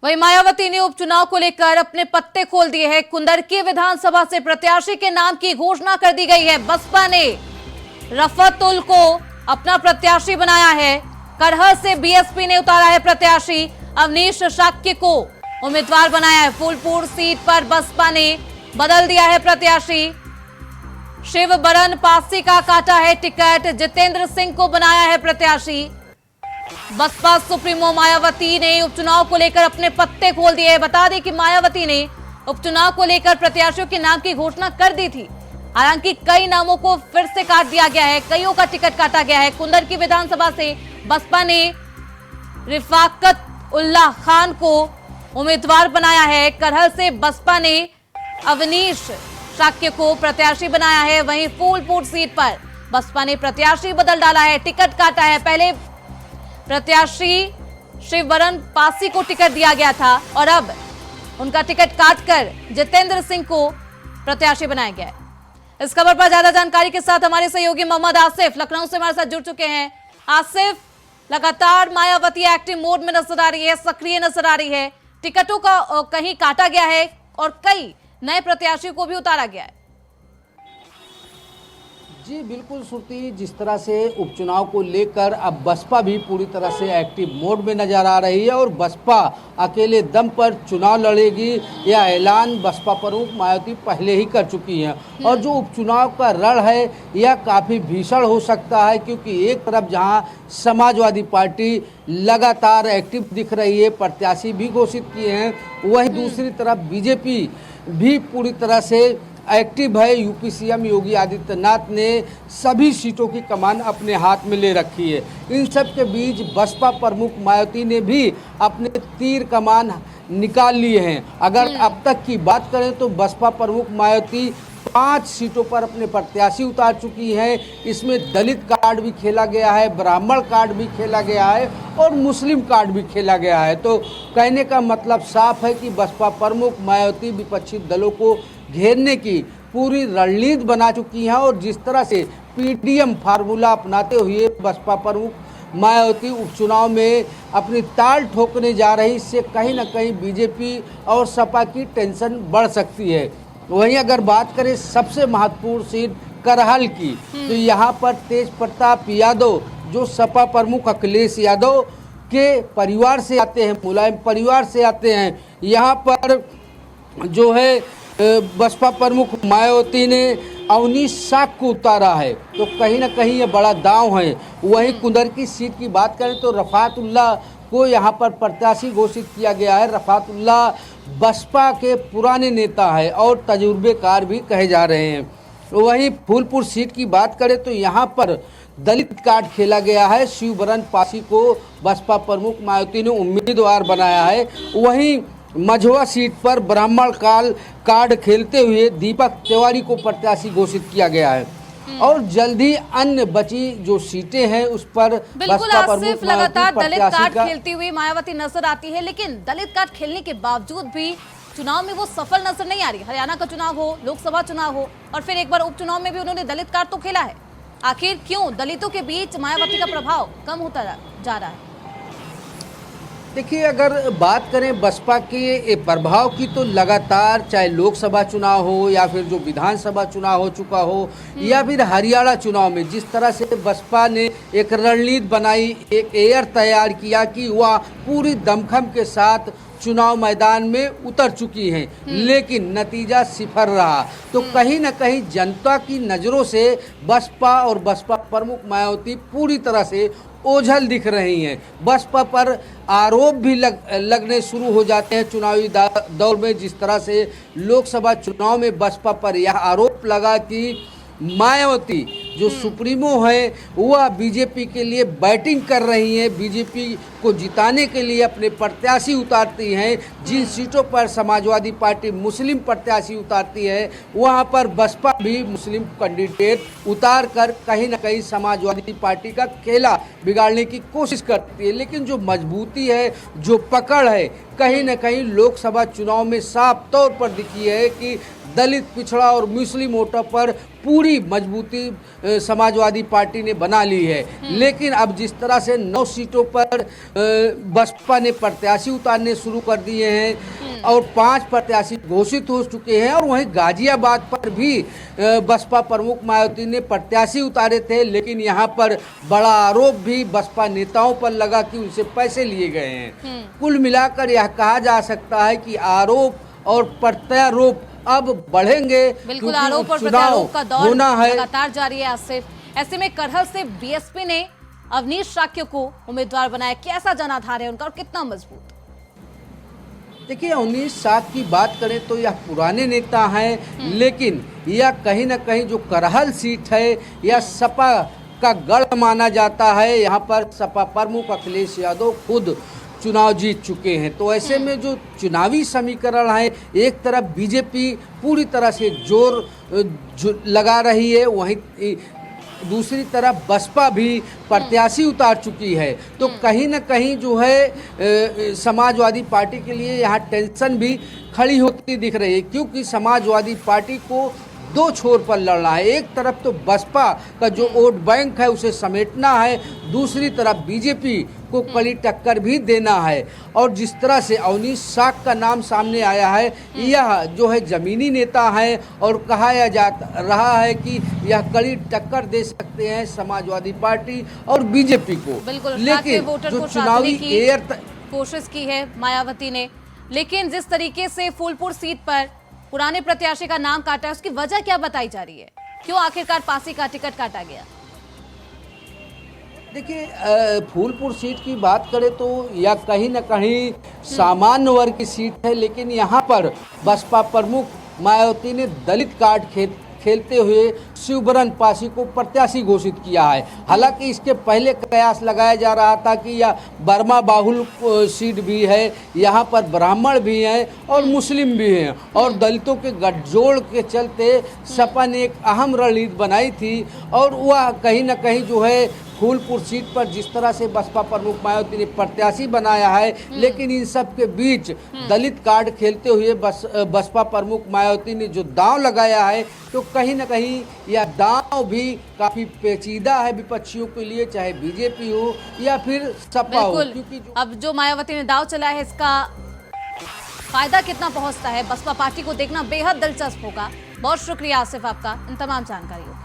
वहीं मायावती ने उपचुनाव को लेकर अपने पत्ते खोल दिए हैं। कुंदरकी विधानसभा से प्रत्याशी के नाम की घोषणा कर दी गई है। बसपा ने रफतुल को अपना प्रत्याशी बनाया है। करहल से बीएसपी ने उतारा है प्रत्याशी। अवनीश शाक्य को उम्मीदवार बनाया है। फूलपुर सीट पर बसपा ने बदल दिया है प्रत्याशी। शिवबरन पासी का काटा है टिकट। जितेंद्र सिंह को बनाया है प्रत्याशी। बसपा सुप्रीमो मायावती ने उपचुनाव को लेकर अपने पत्ते खोल दिए। बता दें कि मायावती ने उपचुनाव को लेकर प्रत्याशियों के नाम की घोषणा कर दी थी। हालांकि कई नामों को फिर से काट दिया गया है। कईयों का टिकट काटा गया है। कुंदरकी विधानसभा से बसपा ने रिफाकत उल्लाह खान को उम्मीदवार बनाया है। करहल से बसपा ने अवनीश शाक्य को प्रत्याशी बनाया है। वहीं फूलपुर सीट पर बसपा ने प्रत्याशी बदल डाला है, टिकट काटा है। पहले प्रत्याशी शिवबरन पासी को टिकट दिया गया था और अब उनका टिकट काटकर जितेंद्र सिंह को प्रत्याशी बनाया गया है। इस खबर पर ज्यादा जानकारी के साथ हमारे सहयोगी मोहम्मद आसिफ लखनऊ से हमारे साथ जुड़ चुके हैं। आसिफ, लगातार मायावती एक्टिव मोड में नजर आ रही है, सक्रिय नजर आ रही है। टिकटों का कहीं काटा गया है और कई नए प्रत्याशी को भी उतारा गया है। जी बिल्कुल श्रुति, जिस तरह से उपचुनाव को लेकर अब बसपा भी पूरी तरह से एक्टिव मोड में नजर आ रही है और बसपा अकेले दम पर चुनाव लड़ेगी, यह ऐलान बसपा प्रमुख मायावती पहले ही कर चुकी हैं। और जो उपचुनाव का रण है यह काफ़ी भीषण हो सकता है, क्योंकि एक तरफ जहां समाजवादी पार्टी लगातार एक्टिव दिख रही है, प्रत्याशी भी घोषित किए हैं, वहीं दूसरी तरफ बीजेपी भी पूरी तरह से एक्टिव है। यूपी सीएम योगी आदित्यनाथ ने सभी सीटों की कमान अपने हाथ में ले रखी है। इन सब के बीच बसपा प्रमुख मायावती ने भी अपने तीर कमान निकाल लिए हैं। अगर अब तक की बात करें तो बसपा प्रमुख मायावती 5 सीटों पर अपने प्रत्याशी उतार चुकी हैं। इसमें दलित कार्ड भी खेला गया है, ब्राह्मण कार्ड भी खेला गया है और मुस्लिम कार्ड भी खेला गया है। तो कहने का मतलब साफ है कि बसपा प्रमुख मायावती विपक्षी दलों को घेरने की पूरी रणनीति बना चुकी हैं और जिस तरह से पीडीएम फार्मूला अपनाते हुए बसपा प्रमुख मायावती उपचुनाव में अपनी ताल ठोकने जा रही, इससे कहीं ना कहीं बीजेपी और सपा की टेंशन बढ़ सकती है। वहीं अगर बात करें सबसे महत्वपूर्ण सीट करहल की, तो यहाँ पर तेज प्रताप यादव जो सपा प्रमुख अखिलेश यादव के परिवार से आते हैं, मुलायम परिवार से आते हैं, यहाँ पर जो है बसपा प्रमुख मायावती ने अवनीश शाक्य को उतारा है। तो कहीं ना कहीं ये बड़ा दांव है। वहीं कुंदरकी सीट की बात करें तो रफातुल्लाह को यहाँ पर प्रत्याशी घोषित किया गया है। रफातुल्लाह बसपा के पुराने नेता है और तजुर्बेकार भी कहे जा रहे हैं। वहीं फूलपुर सीट की बात करें तो यहाँ पर दलित कार्ड खेला गया है। शिवबरन पासी को बसपा प्रमुख मायावती ने उम्मीदवार बनाया है। वहीं मझवा सीट पर ब्राह्मण कार्ड खेलते हुए दीपक तिवारी को प्रत्याशी घोषित किया गया है और जल्द ही अन्य बची जो सीटें हैं उस पर बिल्कुल आसिफ, लगातार दलित कार्ड खेलती हुई मायावती नजर आती है, लेकिन दलित कार्ड खेलने के बावजूद भी चुनाव में वो सफल नजर नहीं आ रही। हरियाणा का चुनाव हो, लोकसभा चुनाव हो और फिर एक बार उपचुनाव में भी उन्होंने दलित कार्ड तो खेला है। आखिर क्यों दलितों के बीच मायावती का प्रभाव कम होता जा रहा है? देखिए, अगर बात करें बसपा के प्रभाव की तो लगातार चाहे लोकसभा चुनाव हो या फिर जो विधानसभा चुनाव हो चुका हो या फिर हरियाणा चुनाव में जिस तरह से बसपा ने एक रणनीति बनाई, एक एयर तैयार किया कि वह पूरी दमखम के साथ चुनाव मैदान में उतर चुकी हैं, लेकिन नतीजा सिफर रहा। तो कहीं ना कहीं जनता की नज़रों से बसपा और बसपा प्रमुख मायावती पूरी तरह से ओझल दिख रही हैं। बसपा पर आरोप भी लगने शुरू हो जाते हैं चुनावी दौर में। जिस तरह से लोकसभा चुनाव में बसपा पर यह आरोप लगा कि मायावती जो सुप्रीमो है वह बीजेपी के लिए बैटिंग कर रही हैं, बीजेपी को जिताने के लिए अपने प्रत्याशी उतारती हैं। जिन सीटों पर समाजवादी पार्टी मुस्लिम प्रत्याशी उतारती है वहां पर बसपा भी मुस्लिम कैंडिडेट उतार कर कहीं ना कहीं समाजवादी पार्टी का खेला बिगाड़ने की कोशिश करती है। लेकिन जो मजबूती है, जो पकड़ है, कहीं ना कहीं लोकसभा चुनाव में साफ तौर पर दिखी है कि दलित, पिछड़ा और मुस्लिम वोटों पर पूरी मजबूती समाजवादी पार्टी ने बना ली है। लेकिन अब जिस तरह से 9 सीटों पर बसपा ने प्रत्याशी उतारने शुरू कर दिए हैं और 5 प्रत्याशी घोषित हो चुके हैं, और वहीं गाजियाबाद पर भी बसपा प्रमुख मायावती ने प्रत्याशी उतारे थे, लेकिन यहाँ पर बड़ा आरोप भी बसपा नेताओं पर लगा कि उनसे पैसे लिए गए हैं। कुल मिलाकर यह कहा जा सकता है कि आरोप और प्रत्यारोप अब बढ़ेंगे। बिल्कुल, आरोप और प्रत्यारोप का दौर लगातार जारी है। आज से ऐसे में करहल से बीएसपी ने अवनीश शाक्य को उम्मीदवार बनाया, कैसा जनाधार है उनका और कितना मजबूत? देखिए, अवनीश शाक्य की बात करें तो यह पुराने नेता हैं, लेकिन यह कहीं ना कहीं जो करहल सीट है यह सपा का गढ़ माना जाता है। यहाँ पर सपा प्रमुख अखिलेश यादव खुद चुनाव जीत चुके हैं। तो ऐसे में जो चुनावी समीकरण है, एक तरफ बीजेपी पूरी तरह से जोर लगा रही है, वहीं दूसरी तरफ बसपा भी प्रत्याशी उतार चुकी है। तो कहीं ना कहीं जो है समाजवादी पार्टी के लिए यहाँ टेंशन भी खड़ी होती दिख रही है, क्योंकि समाजवादी पार्टी को 2 छोर पर लड़ना है। एक तरफ तो बसपा का जो वोट बैंक है उसे समेटना है, दूसरी तरफ बीजेपी को कड़ी टक्कर भी देना है। और जिस तरह से अवनीश शाक्य का नाम सामने आया है, यह जो है जमीनी नेता है और कहा जा रहा है कि यह कड़ी टक्कर दे सकते हैं समाजवादी पार्टी और बीजेपी को। लेकिन जो चुनावी कोशिश की है मायावती ने, लेकिन जिस तरीके से फूलपुर सीट पर पुराने प्रत्याशी का नाम काटा है, उसकी वजह क्या बताई जा रही है? क्यों आखिरकार पासी का टिकट काटा गया? देखिए, फूलपुर सीट की बात करें तो यह कहीं न कहीं सामान्य वर्ग की सीट है, लेकिन यहाँ पर बसपा प्रमुख मायावती ने दलित कार्ड खेलते हुए शिवबरन पासी को प्रत्याशी घोषित किया है। हालांकि इसके पहले कयास लगाया जा रहा था कि यह बर्मा बाहुल सीट भी है, यहाँ पर ब्राह्मण भी हैं और मुस्लिम भी हैं, और दलितों के गठजोड़ के चलते सपा ने एक अहम रणनीति बनाई थी। और वह कहीं ना कहीं जो है फूलपुर सीट पर जिस तरह से बसपा प्रमुख मायावती ने प्रत्याशी बनाया है, लेकिन इन सब के बीच दलित कार्ड खेलते हुए बसपा प्रमुख मायावती ने जो दांव लगाया है, तो कहीं ना कहीं यह दांव भी काफी पेचीदा है विपक्षियों के लिए, चाहे बीजेपी हो या फिर सपा हो। क्योंकि अब जो मायावती ने दांव चला है, इसका फायदा कितना पहुंचता है बसपा पार्टी को देखना बेहद दिलचस्प होगा। बहुत शुक्रिया आसिफ आपका इन तमाम जानकारियों।